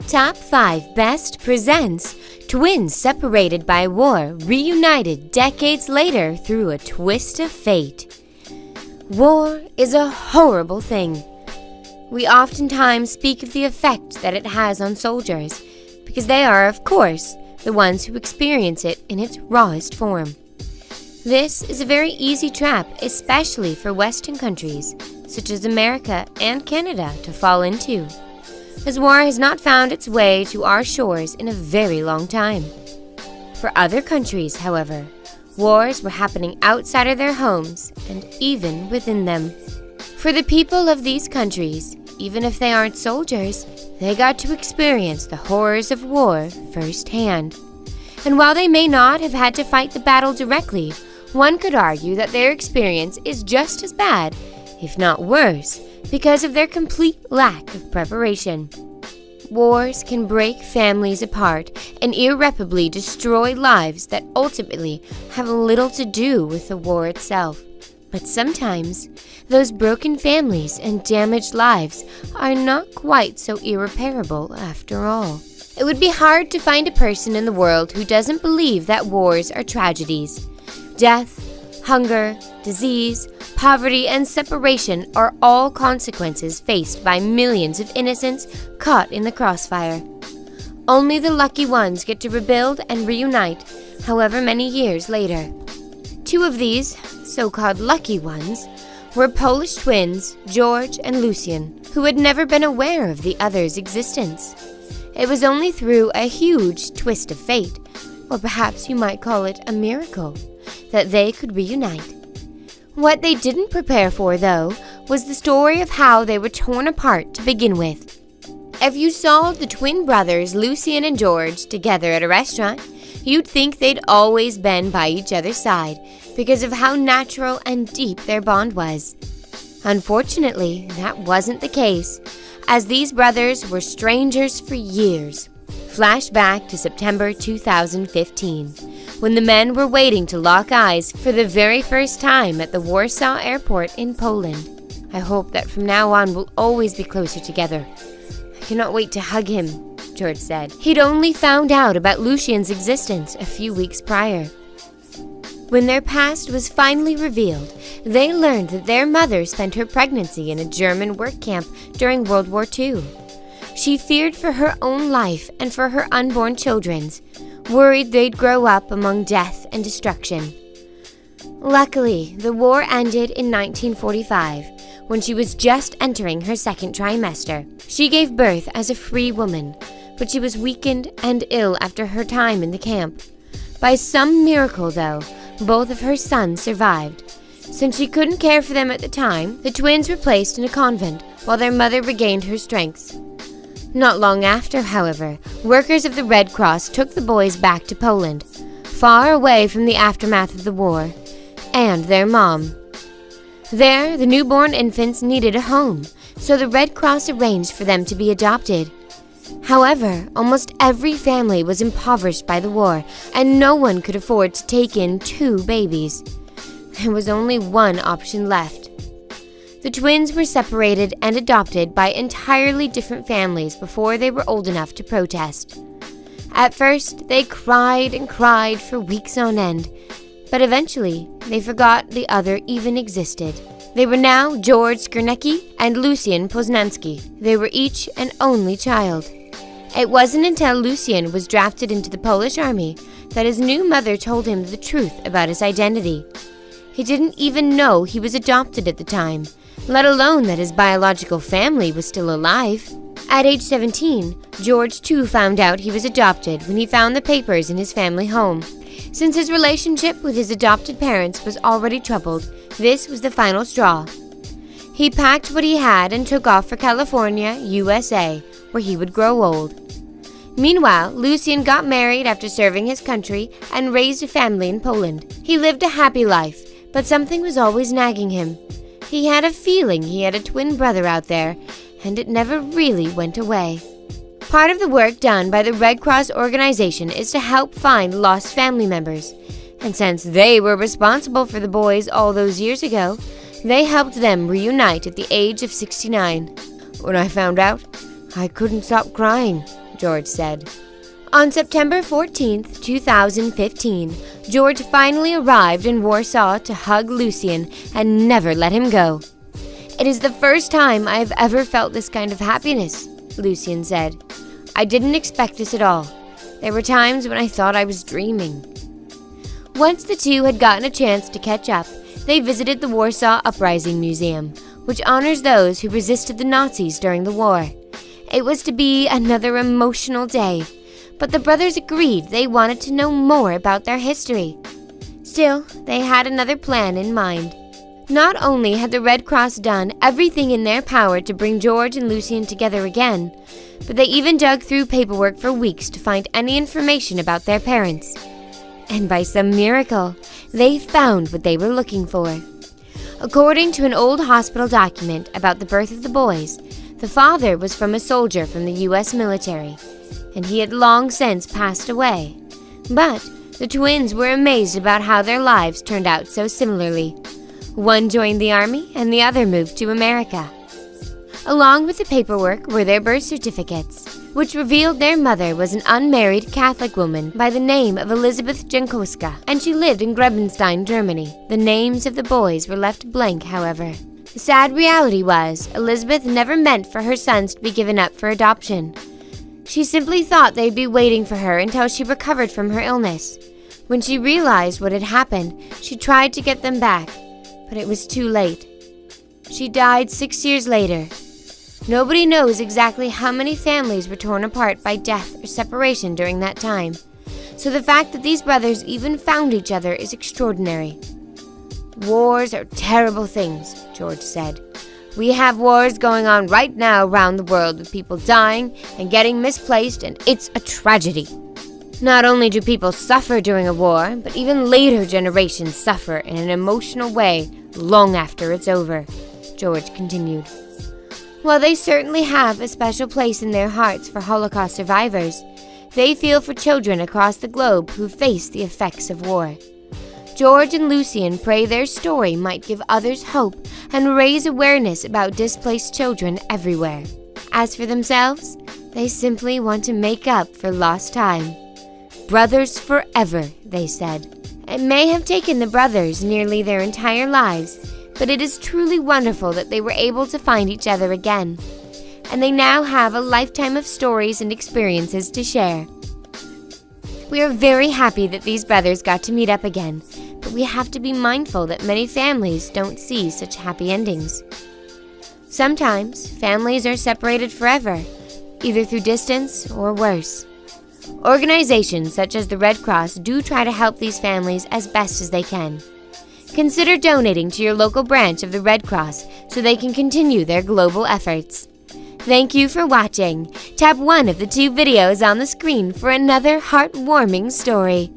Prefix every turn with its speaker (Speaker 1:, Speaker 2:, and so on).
Speaker 1: Top 5 Best presents Twins separated by war, reunited decades later through a twist of fate. War is a horrible thing. We oftentimes speak of the effect that it has on soldiers, because they are, of course, the ones who experience it in its rawest form. This is a very easy trap, especially for Western countries, such as America and Canada, to fall into, as war has not found its way to our shores in a very long time. For other countries, however, wars were happening outside of their homes and even within them. For the people of these countries, even if they aren't soldiers, they got to experience the horrors of war firsthand. And while they may not have had to fight the battle directly, one could argue that their experience is just as bad, if not worse, because of their complete lack of preparation. Wars can break families apart and irreparably destroy lives that ultimately have little to do with the war itself. But sometimes, those broken families and damaged lives are not quite so irreparable after all. It would be hard to find a person in the world who doesn't believe that wars are tragedies. Death, hunger, disease, poverty, and separation are all consequences faced by millions of innocents caught in the crossfire. Only the lucky ones get to rebuild and reunite, however many years later. Two of these, so-called lucky ones, were Polish twins, George and Lucian, who had never been aware of the other's existence. It was only through a huge twist of fate, or perhaps you might call it a miracle, that they could reunite. What they didn't prepare for, though, was the story of how they were torn apart to begin with. If you saw the twin brothers Lucian and George together at a restaurant, you'd think they'd always been by each other's side because of how natural and deep their bond was. Unfortunately, that wasn't the case, as these brothers were strangers for years. Flashback to September 2015, when the men were waiting to lock eyes for the very first time at the Warsaw airport in Poland. I hope that from now on we'll always be closer together. I cannot wait to hug him, George said. He'd only found out about Lucian's existence a few weeks prior. When their past was finally revealed, they learned that their mother spent her pregnancy in a German work camp during World War II. She feared for her own life and for her unborn children's, worried they'd grow up among death and destruction. Luckily, the war ended in 1945, when she was just entering her second trimester. She gave birth as a free woman, but she was weakened and ill after her time in the camp. By some miracle, though, both of her sons survived. Since she couldn't care for them at the time, the twins were placed in a convent while their mother regained her strength. Not long after, however, workers of the Red Cross took the boys back to Poland, far away from the aftermath of the war, and their mom. There, the newborn infants needed a home, so the Red Cross arranged for them to be adopted. However, almost every family was impoverished by the war, and no one could afford to take in 2 babies. There was only one option left. The twins were separated and adopted by entirely different families before they were old enough to protest. At first, they cried and cried for weeks on end, but eventually, they forgot the other even existed. They were now George Skernecki and Lucian Poznański. They were each an only child. It wasn't until Lucian was drafted into the Polish army that his new mother told him the truth about his identity. He didn't even know he was adopted at the time, let alone that his biological family was still alive. At age 17, George too found out he was adopted when he found the papers in his family home. Since his relationship with his adopted parents was already troubled, this was the final straw. He packed what he had and took off for California, USA, where he would grow old. Meanwhile, Lucian got married after serving his country and raised a family in Poland. He lived a happy life, but something was always nagging him. He had a feeling he had a twin brother out there, and it never really went away. Part of the work done by the Red Cross organization is to help find lost family members, and since they were responsible for the boys all those years ago, they helped them reunite at the age of 69. When I found out, I couldn't stop crying, George said. On September 14, 2015, George finally arrived in Warsaw to hug Lucien and never let him go. "It is the first time I have ever felt this kind of happiness," Lucien said. "I didn't expect this at all. There were times when I thought I was dreaming." Once the two had gotten a chance to catch up, they visited the Warsaw Uprising Museum, which honors those who resisted the Nazis during the war. It was to be another emotional day, but the brothers agreed they wanted to know more about their history. Still, they had another plan in mind. Not only had the Red Cross done everything in their power to bring George and Lucien together again, but they even dug through paperwork for weeks to find any information about their parents. And by some miracle, they found what they were looking for. According to an old hospital document about the birth of the boys, the father was from a soldier from the U.S. military, and he had long since passed away. But the twins were amazed about how their lives turned out so similarly. One joined the army and the other moved to America. Along with the paperwork were their birth certificates, which revealed their mother was an unmarried Catholic woman by the name of Elizabeth Jankowska, and she lived in Grebenstein, Germany. The names of the boys were left blank, however. The sad reality was, Elizabeth never meant for her sons to be given up for adoption. She simply thought they'd be waiting for her until she recovered from her illness. When she realized what had happened, she tried to get them back, but it was too late. She died 6 years later. Nobody knows exactly how many families were torn apart by death or separation during that time, so the fact that these brothers even found each other is extraordinary. "Wars are terrible things," George said. "We have wars going on right now around the world with people dying and getting misplaced, and it's a tragedy. Not only do people suffer during a war, but even later generations suffer in an emotional way long after it's over," George continued. While they certainly have a special place in their hearts for Holocaust survivors, they feel for children across the globe who face the effects of war. George and Lucien pray their story might give others hope and raise awareness about displaced children everywhere. As for themselves, they simply want to make up for lost time. "Brothers forever," they said. It may have taken the brothers nearly their entire lives, but it is truly wonderful that they were able to find each other again. And they now have a lifetime of stories and experiences to share. We are very happy that these brothers got to meet up again, but we have to be mindful that many families don't see such happy endings. Sometimes, families are separated forever, either through distance or worse. Organizations such as the Red Cross do try to help these families as best as they can. Consider donating to your local branch of the Red Cross so they can continue their global efforts. Thank you for watching. Tap one of the 2 videos on the screen for another heartwarming story.